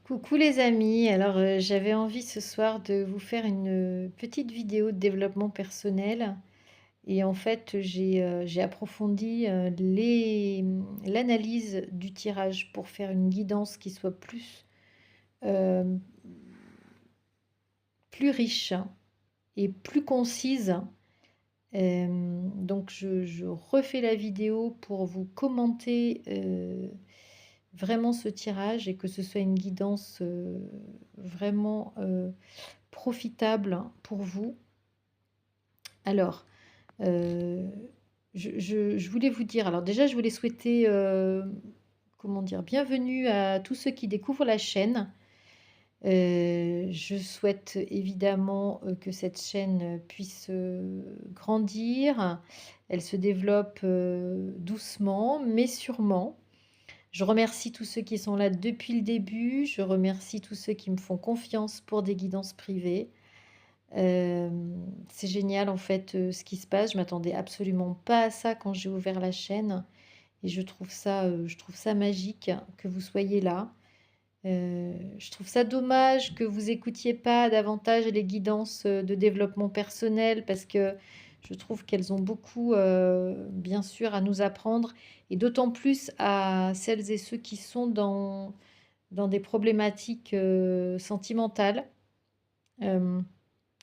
Coucou les amis, alors j'avais envie ce soir de vous faire une petite vidéo de développement personnel et en fait j'ai approfondi l'analyse du tirage pour faire une guidance qui soit euh, plus riche et plus concise. Donc je refais la vidéo pour vous commenter vraiment ce tirage et que ce soit une guidance vraiment profitable pour vous. Alors, euh, je voulais vous dire, alors déjà, je voulais souhaiter, comment dire, bienvenue à tous ceux qui découvrent la chaîne. Je souhaite évidemment que cette chaîne puisse grandir. Elle se développe doucement, mais sûrement. Je remercie tous ceux qui sont là depuis le début. Je remercie tous ceux qui me font confiance pour des guidances privées. Euh, c'est génial en fait ce qui se passe. Je m'attendais absolument pas à ça quand j'ai ouvert la chaîne et je trouve ça magique que vous soyez là. Je trouve ça dommage que vous écoutiez pas davantage les guidances de développement personnel parce que je trouve qu'elles ont beaucoup, bien sûr, à nous apprendre et d'autant plus à celles et ceux qui sont dans des problématiques sentimentales. Euh,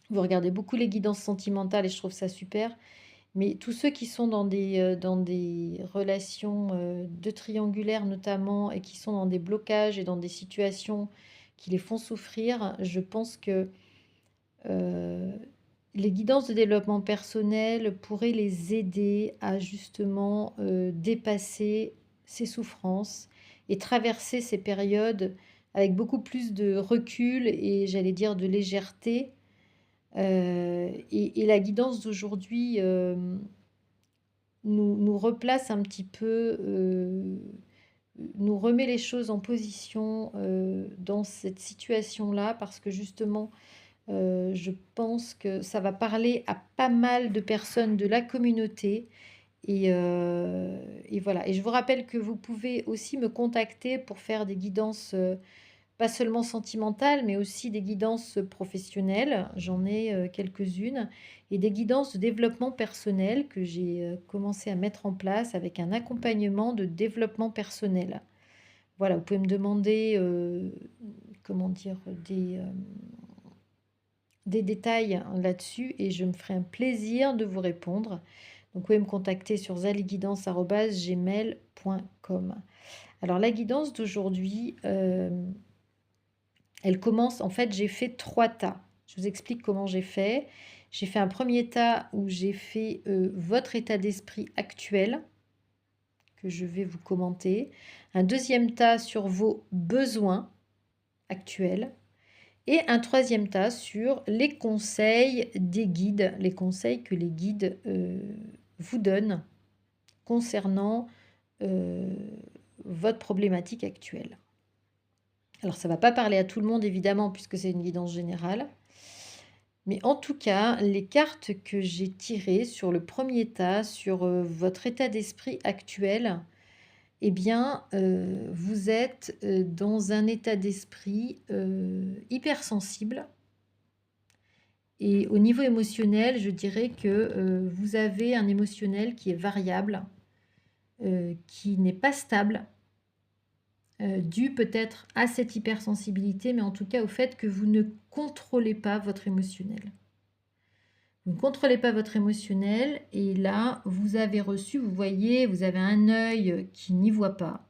vous regardez beaucoup les guidances sentimentales et je trouve ça super. Mais tous ceux qui sont dans des relations de triangulaires notamment et qui sont dans des blocages et dans des situations qui les font souffrir, je pense que euh, les guidances de développement personnel pourraient les aider à justement dépasser ces souffrances et traverser ces périodes avec beaucoup plus de recul et j'allais dire de légèreté. Et la guidance d'aujourd'hui nous replace un petit peu, nous remet les choses en position dans cette situation-là, parce que justement, je pense que ça va parler à pas mal de personnes de la communauté. Et voilà. Et je vous rappelle que vous pouvez aussi me contacter pour faire des guidances pas seulement sentimentales, mais aussi des guidances professionnelles. J'en ai quelques-unes. Et des guidances de développement personnel que j'ai commencé à mettre en place avec un accompagnement de développement personnel. Voilà, vous pouvez me demander, comment dire, des détails là-dessus et je me ferai un plaisir de vous répondre. Donc, vous pouvez me contacter sur zaliguidance@gmail.com. Alors, la guidance d'aujourd'hui, elle commence, en fait, j'ai fait 3 tas. Je vous explique comment j'ai fait. J'ai fait un premier tas où j'ai fait votre état d'esprit actuel, que je vais vous commenter. Un deuxième tas sur vos besoins actuels. Et un troisième tas sur les conseils des guides, les conseils que les guides vous donnent concernant euh, votre problématique actuelle. Alors, ça ne va pas parler à tout le monde, évidemment, puisque c'est une guidance générale. Mais en tout cas, les cartes que j'ai tirées sur le premier tas, sur votre état d'esprit actuel, eh bien, vous êtes dans un état d'esprit hypersensible. Et au niveau émotionnel, je dirais que vous avez un émotionnel qui est variable, qui n'est pas stable, dû peut-être à cette hypersensibilité, mais en tout cas au fait que vous ne contrôlez pas votre émotionnel. Vous ne contrôlez pas votre émotionnel et là, vous avez reçu, vous voyez, vous avez un œil qui n'y voit pas.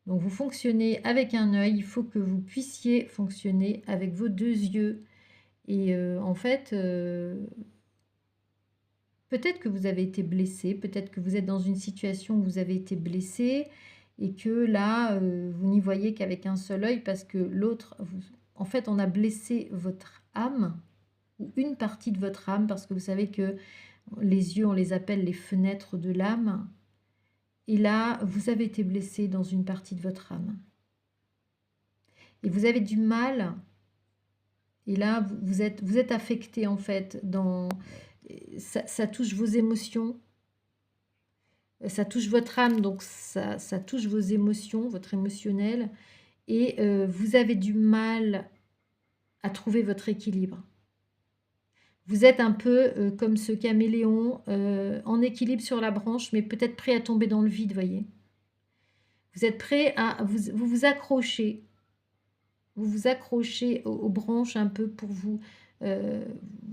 Donc vous fonctionnez avec un œil, il faut que vous puissiez fonctionner avec vos deux yeux. Et en fait, peut-être que vous avez été blessé, peut-être que vous êtes dans une situation où vous avez été blessé et que là, vous n'y voyez qu'avec un seul œil parce que l'autre, en fait, on a blessé votre âme ou une partie de votre âme parce que vous savez que les yeux, on les appelle les fenêtres de l'âme. Et là, vous avez été blessé dans une partie de votre âme. Et vous avez du mal. Et là, vous êtes affecté en fait. Ça touche vos émotions. Ça touche votre âme, donc ça touche vos émotions, votre émotionnel. et vous avez du mal à trouver votre équilibre. Vous êtes un peu, comme ce caméléon, en équilibre sur la branche, mais peut-être prêt à tomber dans le vide, voyez? Vous êtes prêt à vous accrochez. Vous vous accrochez aux branches un peu pour vous, heu,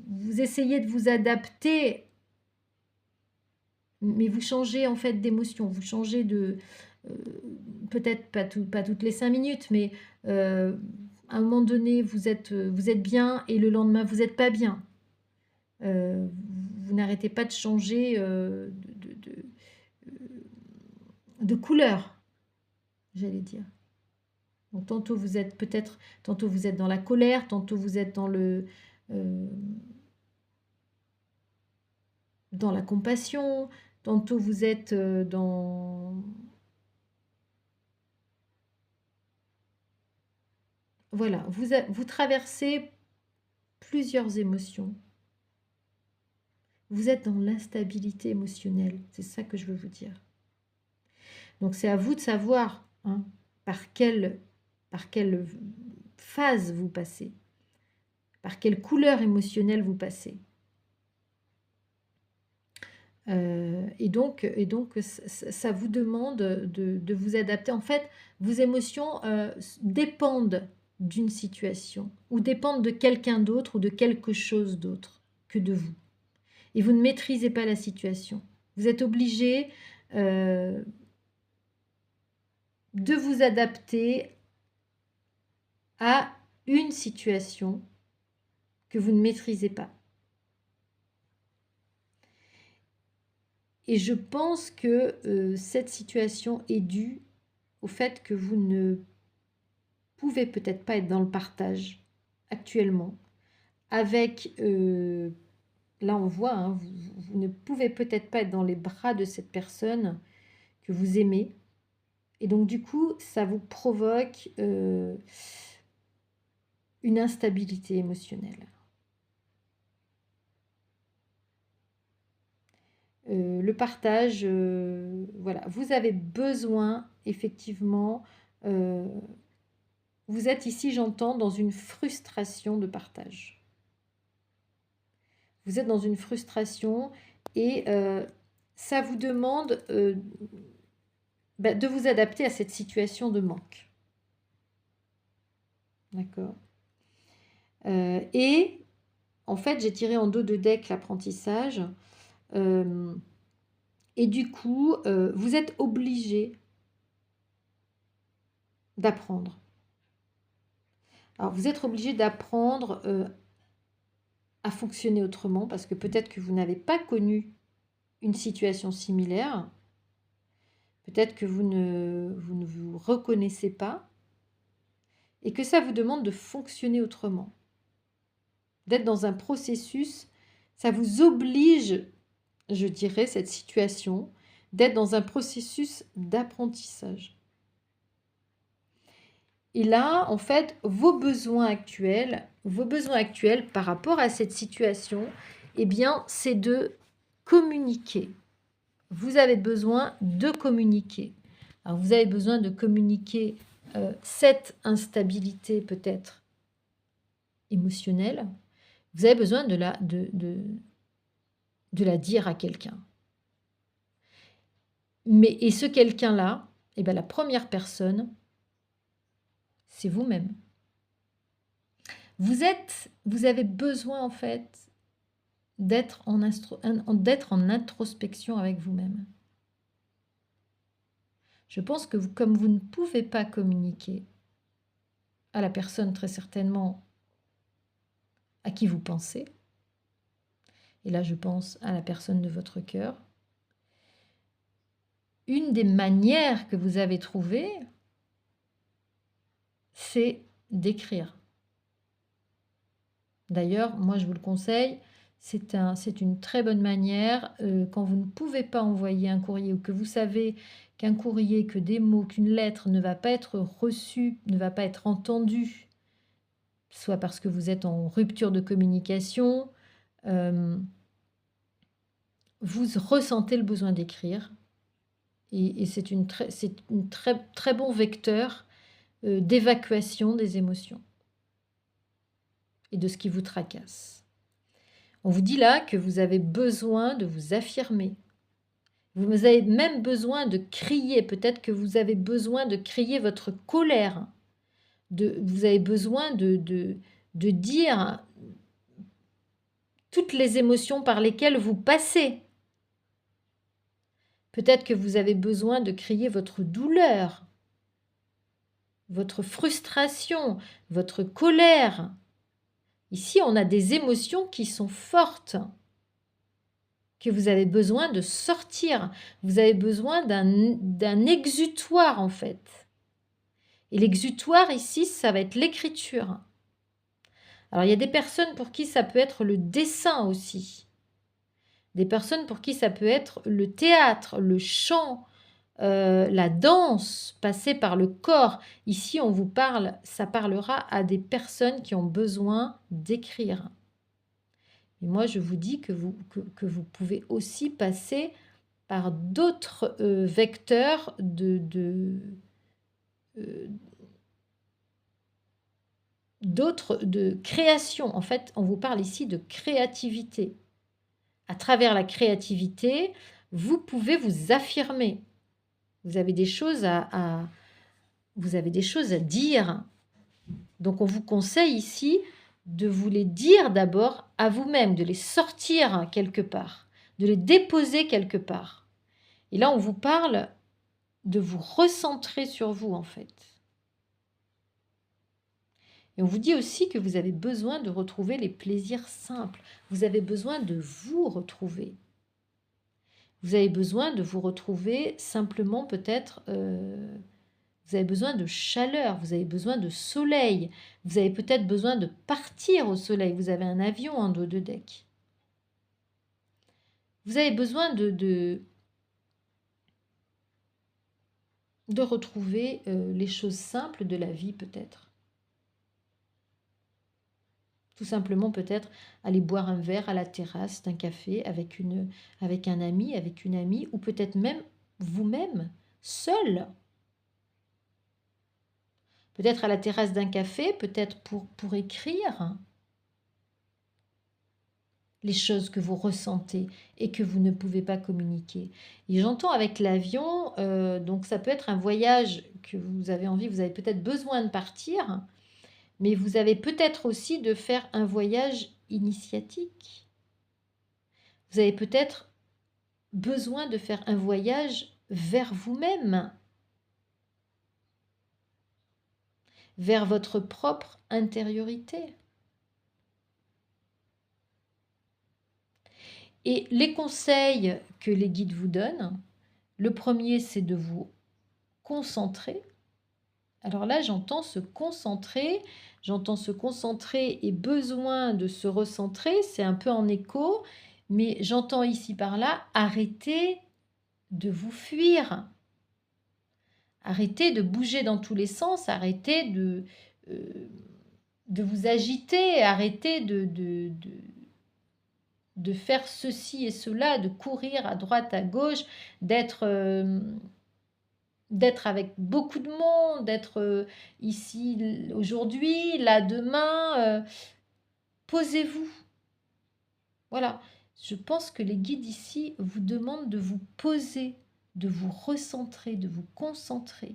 vous essayez de vous adapter, mais vous changez en fait d'émotion. Vous changez de, heu, peut-être pas toutes les 5 minutes, mais, à un moment donné, vous êtes bien et le lendemain, vous êtes pas bien. Heu, vous n'arrêtez pas de changer, de couleur, j'allais dire. Donc tantôt vous êtes peut-être tantôt vous êtes dans la colère, tantôt vous êtes heu, dans la compassion, tantôt vous êtes, dans voilà, vous traversez plusieurs émotions. Vous êtes dans l'instabilité émotionnelle, c'est ça que je veux vous dire. Donc c'est à vous de savoir, hein, par quelle phase vous passez, par quelle couleur émotionnelle vous passez. Et donc ça vous demande de vous adapter. En fait, vos émotions, dépendent d'une situation ou dépendent de quelqu'un d'autre ou de quelque chose d'autre que de vous et vous ne maîtrisez pas la situation. Vous êtes obligé, heu, de vous adapter à une situation que vous ne maîtrisez pas et je pense que, cette situation est due au fait que vous ne pouvez peut-être pas être dans le partage actuellement avec, là on voit, hein, vous ne pouvez peut-être pas être dans les bras de cette personne que vous aimez et donc du coup ça vous provoque, une instabilité émotionnelle. Le partage, voilà, vous avez besoin effectivement, heu, vous êtes ici, j'entends, dans une frustration de partage. Vous êtes dans une frustration et ça vous demande, bah, de vous adapter à cette situation de manque. D'accord? Et en fait, j'ai tiré en dos de deck l'apprentissage, hem et du coup, vous êtes obligé d'apprendre. Alors vous êtes obligé d'apprendre, à fonctionner autrement parce que peut-être que vous n'avez pas connu une situation similaire. Peut-être que vous ne vous reconnaissez pas et que ça vous demande de fonctionner autrement. D'être dans un processus, ça vous oblige, je dirais, cette situation, d'être dans un processus d'apprentissage. Et là, en fait, vos besoins actuels par rapport à cette situation, eh bien, c'est de communiquer. Vous avez besoin de communiquer. Alors, vous avez besoin de communiquer cette instabilité peut-être émotionnelle. Vous avez besoin de la dire à quelqu'un. Et ce quelqu'un-là, eh bien, la première personne, c'est vous-même. Vous avez besoin en fait d'être en introspection avec vous-même. Je pense que comme vous ne pouvez pas communiquer à la personne très certainement à qui vous pensez, et là je pense à la personne de votre cœur, une des manières que vous avez trouvées, c'est d'écrire. D'ailleurs, moi je vous le conseille, c'est une très bonne manière, quand vous ne pouvez pas envoyer un courrier ou que vous savez qu'un courrier, que des mots, qu'une lettre ne va pas être reçue, ne va pas être entendue, soit parce que vous êtes en rupture de communication, vous ressentez le besoin d'écrire et c'est une très très bon vecteur, d'évacuation des émotions et de ce qui vous tracasse. On vous dit là que vous avez besoin de vous affirmer. Vous avez même besoin de crier. Peut-être que vous avez besoin de crier votre colère. Vous avez besoin de dire toutes les émotions par lesquelles vous passez. Peut-être que vous avez besoin de crier votre douleur, votre frustration, votre colère. Ici, on a des émotions qui sont fortes, que vous avez besoin de sortir. Vous avez besoin d'un exutoire, en fait. Et l'exutoire, ici, ça va être l'écriture. Alors, il y a des personnes pour qui ça peut être le dessin aussi. Des personnes pour qui ça peut être le théâtre, le chant, la danse, passer par le corps. Ici, on vous parle, ça parlera à des personnes qui ont besoin d'écrire. Et moi, je vous dis que vous pouvez aussi passer par d'autres vecteurs de création. En fait, on vous parle ici de créativité. À travers la créativité, vous pouvez vous affirmer. Vous avez des choses vous avez des choses à dire. Donc, on vous conseille ici de vous les dire d'abord à vous-même, de les sortir quelque part, de les déposer quelque part. Et là, on vous parle de vous recentrer sur vous, en fait. Et on vous dit aussi que vous avez besoin de retrouver les plaisirs simples. Vous avez besoin de vous retrouver. Vous avez besoin de vous retrouver simplement peut-être... vous avez besoin de chaleur, vous avez besoin de soleil. Vous avez peut-être besoin de partir au soleil. Vous avez un avion en dos de deck. Vous avez besoin de retrouver les choses simples de la vie peut-être. Tout simplement peut-être aller boire un verre à la terrasse d'un café avec un ami, avec une amie, ou peut-être même vous-même, seul. Peut-être à la terrasse d'un café, peut-être pour écrire les choses que vous ressentez et que vous ne pouvez pas communiquer. Et j'entends avec l'avion, donc ça peut être un voyage que vous avez envie, vous avez peut-être besoin de partir, mais vous avez peut-être aussi de faire un voyage initiatique. Vous avez peut-être besoin de faire un voyage vers vous-même, vers votre propre intériorité. Et les conseils que les guides vous donnent, le premier, c'est de vous concentrer. Alors là, j'entends se concentrer et besoin de se recentrer, c'est un peu en écho, mais j'entends ici par là, arrêtez de vous fuir. Arrêtez de bouger dans tous les sens, arrêtez de vous agiter, arrêtez de faire ceci et cela, de courir à droite, à gauche, d'être avec beaucoup de monde, d'être ici aujourd'hui, là demain. Posez-vous. Voilà. Je pense que les guides ici vous demandent de vous poser, de vous recentrer, de vous concentrer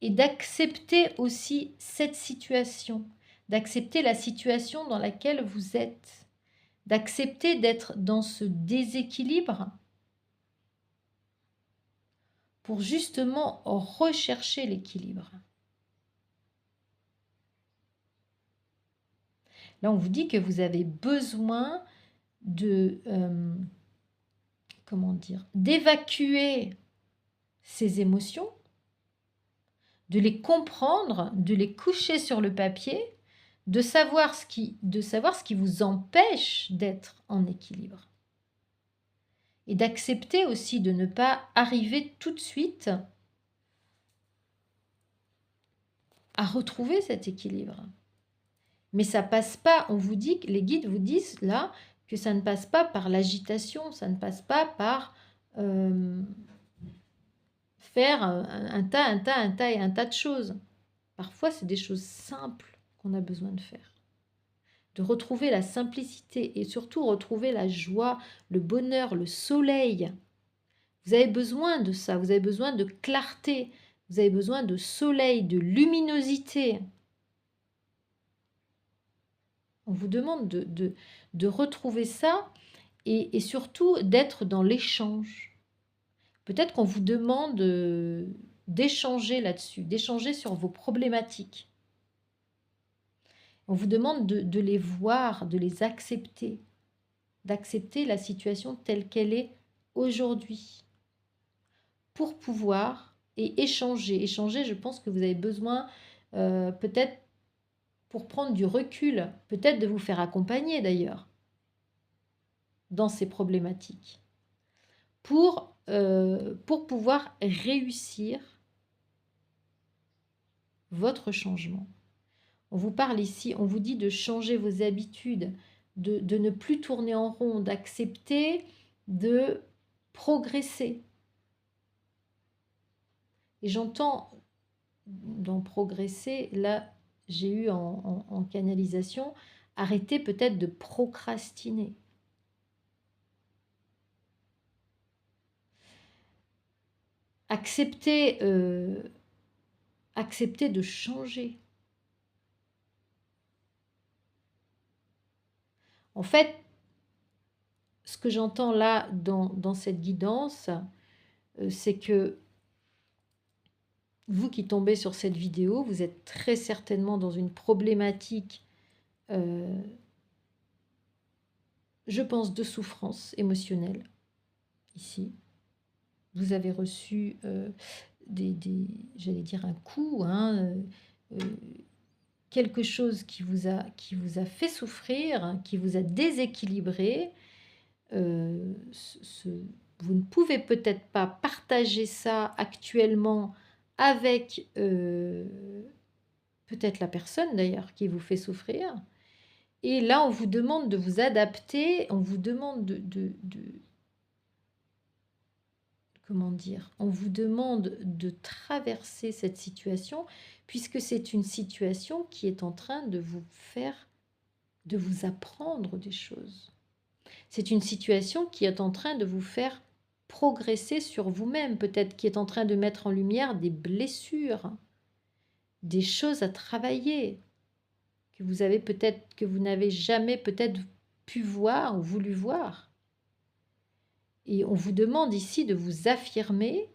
et d'accepter aussi cette situation, d'accepter la situation dans laquelle vous êtes, d'accepter d'être dans ce déséquilibre pour justement rechercher l'équilibre. Là, on vous dit que vous avez besoin d'évacuer ces émotions, de les comprendre, de les coucher sur le papier, de savoir ce qui vous empêche d'être en équilibre. Et d'accepter aussi de ne pas arriver tout de suite à retrouver cet équilibre. Mais ça passe pas, les guides vous disent là que ça ne passe pas par l'agitation, ça ne passe pas par faire un tas et un tas de choses. Parfois, c'est des choses simples qu'on a besoin de faire. De retrouver la simplicité et surtout retrouver la joie, le bonheur, le soleil. Vous avez besoin de ça, vous avez besoin de clarté, vous avez besoin de soleil, de luminosité. On vous demande de retrouver ça et surtout d'être dans l'échange. Peut-être qu'on vous demande d'échanger là-dessus, d'échanger sur vos problématiques. On vous demande de les voir, de les accepter, d'accepter la situation telle qu'elle est aujourd'hui pour pouvoir et échanger. Échanger, je pense que vous avez besoin peut-être pour prendre du recul, peut-être de vous faire accompagner d'ailleurs dans ces problématiques pour pouvoir réussir votre changement. On vous parle ici, on vous dit de changer vos habitudes, de ne plus tourner en rond, d'accepter de progresser. Et j'entends dans progresser, là j'ai eu en canalisation, arrêter peut-être de procrastiner. Accepter, accepter de changer. En fait, ce que j'entends là dans cette guidance, c'est que vous qui tombez sur cette vidéo, vous êtes très certainement dans une problématique, je pense, de souffrance émotionnelle, ici. Vous avez reçu j'allais dire un coup, hein, quelque chose qui vous a fait souffrir, hein, qui vous a déséquilibré. Vous ne pouvez peut-être pas partager ça actuellement avec peut-être la personne d'ailleurs qui vous fait souffrir. Et là, on vous demande de vous adapter, on vous demande comment dire, on vous demande de traverser cette situation puisque c'est une situation qui est en train de vous apprendre des choses. C'est une situation qui est en train de vous faire progresser sur vous-même, peut-être qui est en train de mettre en lumière des blessures, des choses à travailler, que vous avez peut-être, que vous n'avez jamais peut-être pu voir ou voulu voir. Et on vous demande ici de vous affirmer,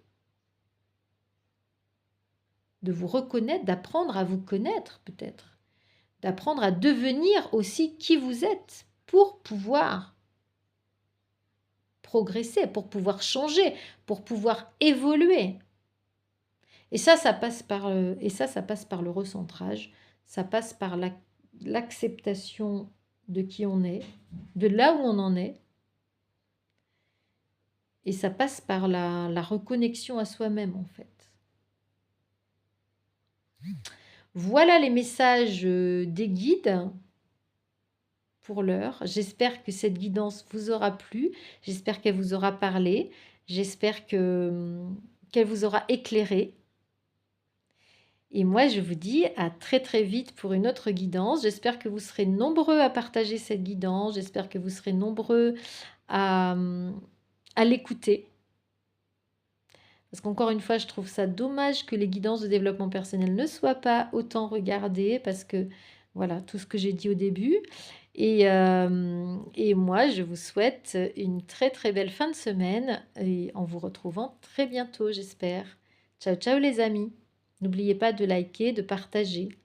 de vous reconnaître, d'apprendre à vous connaître peut-être, d'apprendre à devenir aussi qui vous êtes pour pouvoir progresser, pour pouvoir changer, pour pouvoir évoluer. Et ça passe par le recentrage, ça passe par l'acceptation de qui on est, de là où on en est, et ça passe par la reconnexion à soi-même en fait. Voilà les messages des guides pour l'heure. J'espère que cette guidance vous aura plu, j'espère qu'elle vous aura parlé, j'espère qu'elle vous aura éclairé. Et moi, je vous dis à très très vite pour une autre guidance. J'espère que vous serez nombreux à partager cette guidance. J'espère que vous serez nombreux à l'écouter. Parce qu'encore une fois, je trouve ça dommage que les guidances de développement personnel ne soient pas autant regardées. Parce que, voilà, tout ce que j'ai dit au début. Et moi, je vous souhaite une très très belle fin de semaine. Et en vous retrouvant très bientôt, j'espère. Ciao, ciao les amis. N'oubliez pas de liker, de partager.